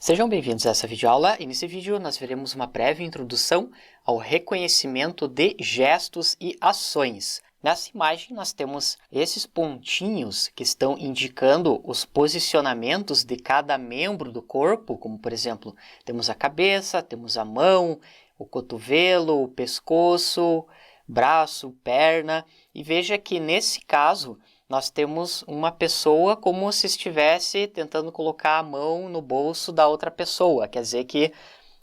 Sejam bem-vindos a essa videoaula e nesse vídeo nós veremos uma breve introdução ao reconhecimento de gestos e ações. Nessa imagem nós temos esses pontinhos que estão indicando os posicionamentos de cada membro do corpo, como por exemplo, temos a cabeça, temos a mão, o cotovelo, o pescoço, braço, perna, e veja que nesse caso nós temos uma pessoa como se estivesse tentando colocar a mão no bolso da outra pessoa. Quer dizer que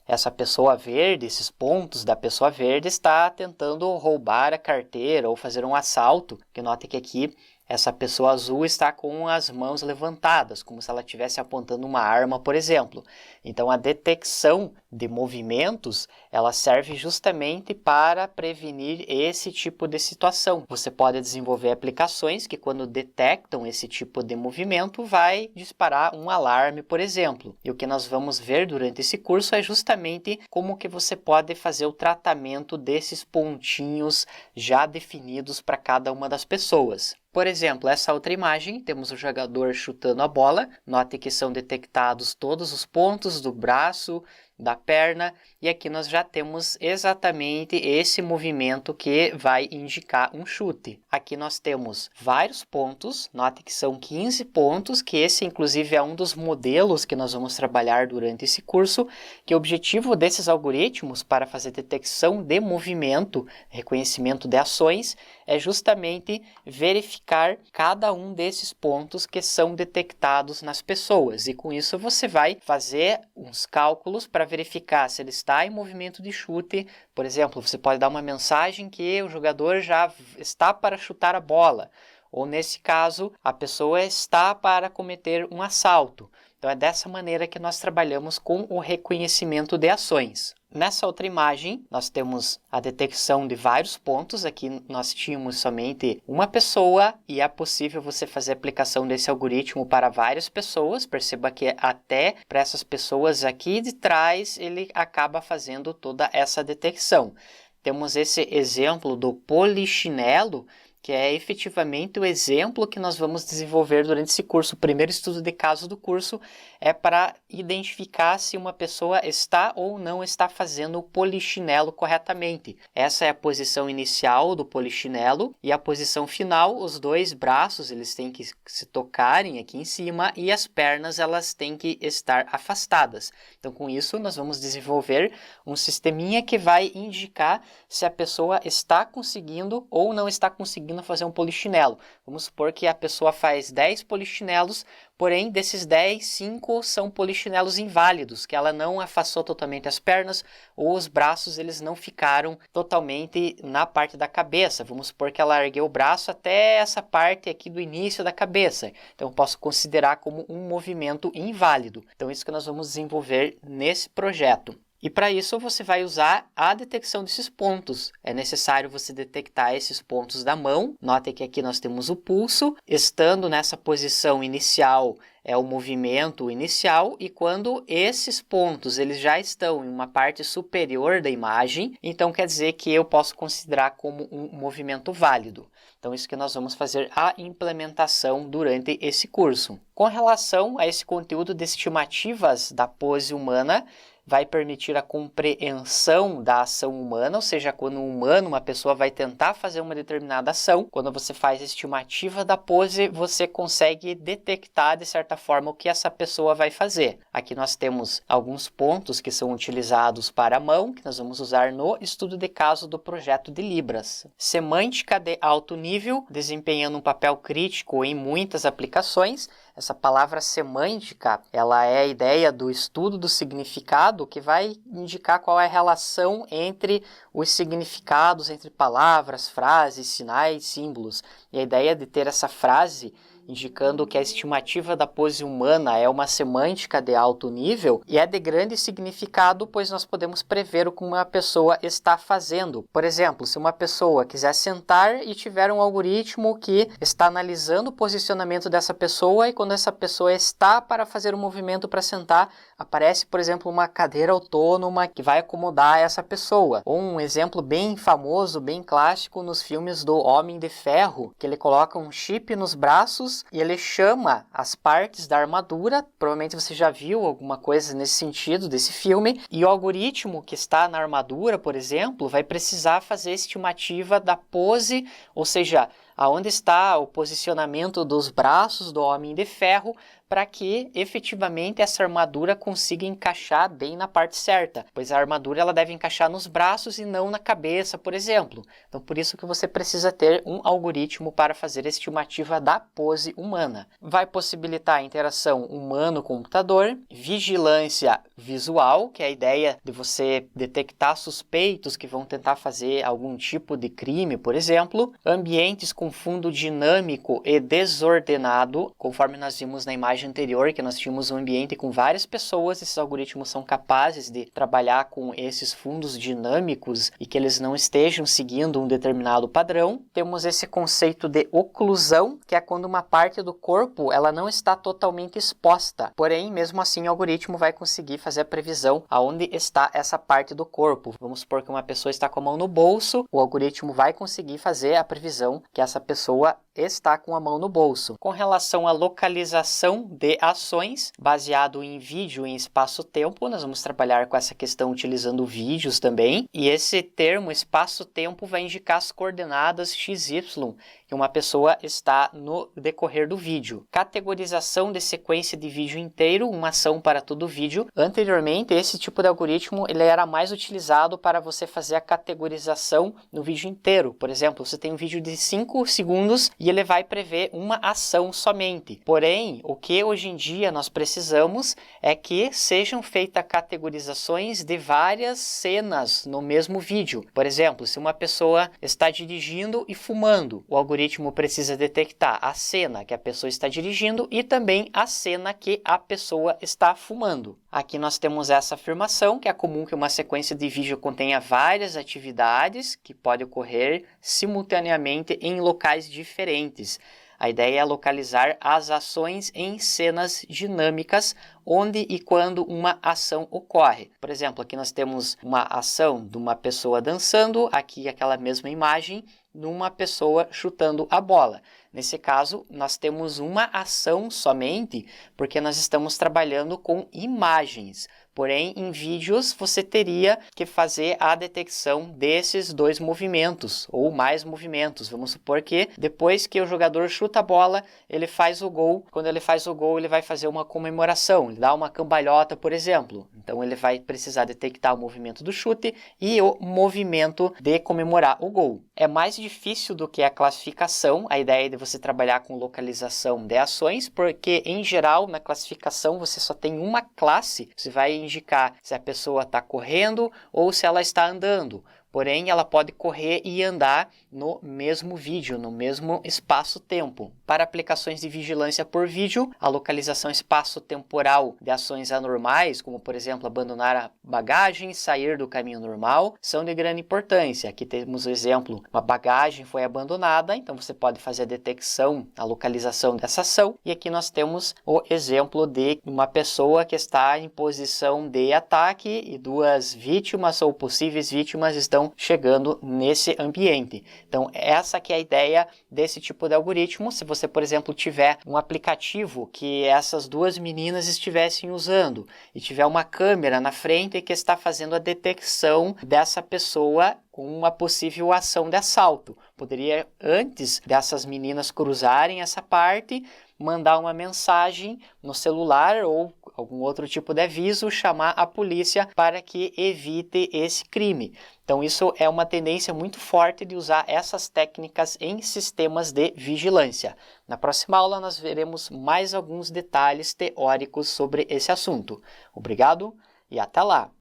essa pessoa verde, esses pontos da pessoa verde, está tentando roubar a carteira ou fazer um assalto. Que note que aqui essa pessoa azul está com as mãos levantadas, como se ela estivesse apontando uma arma, por exemplo. Então, a detecção de movimentos, ela serve justamente para prevenir esse tipo de situação. Você pode desenvolver aplicações que, quando detectam esse tipo de movimento, vai disparar um alarme, por exemplo. E o que nós vamos ver durante esse curso é justamente como que você pode fazer o tratamento desses pontinhos já definidos para cada uma das pessoas. Por exemplo, essa outra imagem, temos o jogador chutando a bola. Note que são detectados todos os pontos do braço, da perna, e aqui nós já temos exatamente esse movimento que vai indicar um chute. Aqui nós temos vários pontos, note que são 15 pontos, que esse inclusive é um dos modelos que nós vamos trabalhar durante esse curso, que o objetivo desses algoritmos para fazer detecção de movimento, reconhecimento de ações, é justamente verificar cada um desses pontos que são detectados nas pessoas. E com isso você vai fazer uns cálculos para verificar se ele está em movimento de chute. Por exemplo, você pode dar uma mensagem que o jogador já está para chutar a bola. Ou nesse caso, a pessoa está para cometer um assalto. Então é dessa maneira que nós trabalhamos com o reconhecimento de ações. Nessa outra imagem, nós temos a detecção de vários pontos. Aqui nós tínhamos somente uma pessoa e é possível você fazer a aplicação desse algoritmo para várias pessoas. Perceba que até para essas pessoas aqui de trás, ele acaba fazendo toda essa detecção. Temos esse exemplo do polichinelo, que é efetivamente o exemplo que nós vamos desenvolver durante esse curso. O primeiro estudo de caso do curso é para identificar se uma pessoa está ou não está fazendo o polichinelo corretamente. Essa é a posição inicial do polichinelo e a posição final, os dois braços eles têm que se tocarem aqui em cima e as pernas elas têm que estar afastadas. Então, com isso, nós vamos desenvolver um sisteminha que vai indicar se a pessoa está conseguindo ou não está conseguindo fazer um polichinelo. Vamos supor que a pessoa faz 10 polichinelos, porém desses 10, 5 são polichinelos inválidos, que ela não afastou totalmente as pernas ou os braços eles não ficaram totalmente na parte da cabeça. Vamos supor que ela ergueu o braço até essa parte aqui do início da cabeça. Então eu posso considerar como um movimento inválido. Então isso que nós vamos desenvolver nesse projeto. E para isso você vai usar a detecção desses pontos. É necessário você detectar esses pontos da mão. Note que aqui nós temos o pulso. Estando nessa posição inicial é o movimento inicial e quando esses pontos eles já estão em uma parte superior da imagem, então quer dizer que eu posso considerar como um movimento válido. Então isso que nós vamos fazer a implementação durante esse curso. Com relação a esse conteúdo de estimativas da pose humana, vai permitir a compreensão da ação humana, ou seja, quando um humano, uma pessoa vai tentar fazer uma determinada ação, quando você faz a estimativa da pose, você consegue detectar, de certa forma, o que essa pessoa vai fazer. Aqui nós temos alguns pontos que são utilizados para a mão, que nós vamos usar no estudo de caso do projeto de Libras. Semântica de alto nível, desempenhando um papel crítico em muitas aplicações. Essa palavra semântica, ela é a ideia do estudo do significado, que vai indicar qual é a relação entre os significados, entre palavras, frases, sinais, símbolos. E a ideia de ter essa frase indicando que a estimativa da pose humana é uma semântica de alto nível e é de grande significado, pois nós podemos prever o que uma pessoa está fazendo. Por exemplo, se uma pessoa quiser sentar e tiver um algoritmo que está analisando o posicionamento dessa pessoa e quando essa pessoa está para fazer um movimento para sentar, aparece, por exemplo, uma cadeira autônoma que vai acomodar essa pessoa. Ou um exemplo bem famoso, bem clássico nos filmes do Homem de Ferro, que ele coloca um chip nos braços braços e ele chama as partes da armadura. Provavelmente você já viu alguma coisa nesse sentido desse filme. E o algoritmo que está na armadura, por exemplo, vai precisar fazer estimativa da pose, ou seja, aonde está o posicionamento dos braços do Homem de Ferro, para que efetivamente essa armadura consiga encaixar bem na parte certa, pois a armadura ela deve encaixar nos braços e não na cabeça, por exemplo. Então, por isso que você precisa ter um algoritmo para fazer a estimativa da pose humana. Vai possibilitar a interação humano-computador, vigilância visual, que é a ideia de você detectar suspeitos que vão tentar fazer algum tipo de crime, por exemplo, ambientes com fundo dinâmico e desordenado, conforme nós vimos na imagem anterior, que nós tínhamos um ambiente com várias pessoas. Esses algoritmos são capazes de trabalhar com esses fundos dinâmicos e que eles não estejam seguindo um determinado padrão. Temos esse conceito de oclusão, que é quando uma parte do corpo ela não está totalmente exposta, porém, mesmo assim, o algoritmo vai conseguir fazer a previsão aonde está essa parte do corpo. Vamos supor que uma pessoa está com a mão no bolso, o algoritmo vai conseguir fazer a previsão que essa pessoa está com a mão no bolso. Com relação à localização de ações, baseado em vídeo e em espaço-tempo, nós vamos trabalhar com essa questão utilizando vídeos também, e esse termo espaço-tempo vai indicar as coordenadas x, y que uma pessoa está no decorrer do vídeo. Categorização de sequência de vídeo inteiro, uma ação para todo vídeo. Anteriormente, esse tipo de algoritmo ele era mais utilizado para você fazer a categorização no vídeo inteiro. Por exemplo, você tem um vídeo de 5 segundos e ele vai prever uma ação somente. Porém, o que hoje em dia nós precisamos é que sejam feitas categorizações de várias cenas no mesmo vídeo. Por exemplo, se uma pessoa está dirigindo e fumando, o algoritmo precisa detectar a cena que a pessoa está dirigindo e também a cena que a pessoa está fumando. Aqui nós temos essa afirmação, que é comum que uma sequência de vídeo contenha várias atividades que podem ocorrer simultaneamente em locais diferentes. A ideia é localizar as ações em cenas dinâmicas, onde e quando uma ação ocorre. Por exemplo, aqui nós temos uma ação de uma pessoa dançando, aqui aquela mesma imagem, numa pessoa chutando a bola. Nesse caso, nós temos uma ação somente, porque nós estamos trabalhando com imagens. Porém, em vídeos, você teria que fazer a detecção desses dois movimentos, ou mais movimentos. Vamos supor que depois que o jogador chuta a bola, ele faz o gol. Quando ele faz o gol, ele vai fazer uma comemoração, ele dá uma cambalhota, por exemplo. Então, ele vai precisar detectar o movimento do chute e o movimento de comemorar o gol. É mais difícil do que a classificação, a ideia de você trabalhar com localização de ações, porque, em geral, na classificação, você só tem uma classe, você vai indicar se a pessoa está correndo ou se ela está andando. Porém, ela pode correr e andar no mesmo vídeo, no mesmo espaço-tempo. Para aplicações de vigilância por vídeo, a localização espaço-temporal de ações anormais, como por exemplo abandonar a bagagem, sair do caminho normal, são de grande importância. Aqui temos o exemplo, uma bagagem foi abandonada, então você pode fazer a detecção, a localização dessa ação. E aqui nós temos o exemplo de uma pessoa que está em posição de ataque e duas vítimas ou possíveis vítimas estão chegando nesse ambiente. Então, essa que é a ideia desse tipo de algoritmo. Se você, por exemplo, tiver um aplicativo que essas duas meninas estivessem usando e tiver uma câmera na frente que está fazendo a detecção dessa pessoa com uma possível ação de assalto. Poderia, antes dessas meninas cruzarem essa parte, mandar uma mensagem no celular ou algum outro tipo de aviso, chamar a polícia para que evite esse crime. Então, isso é uma tendência muito forte de usar essas técnicas em sistemas de vigilância. Na próxima aula, nós veremos mais alguns detalhes teóricos sobre esse assunto. Obrigado e até lá!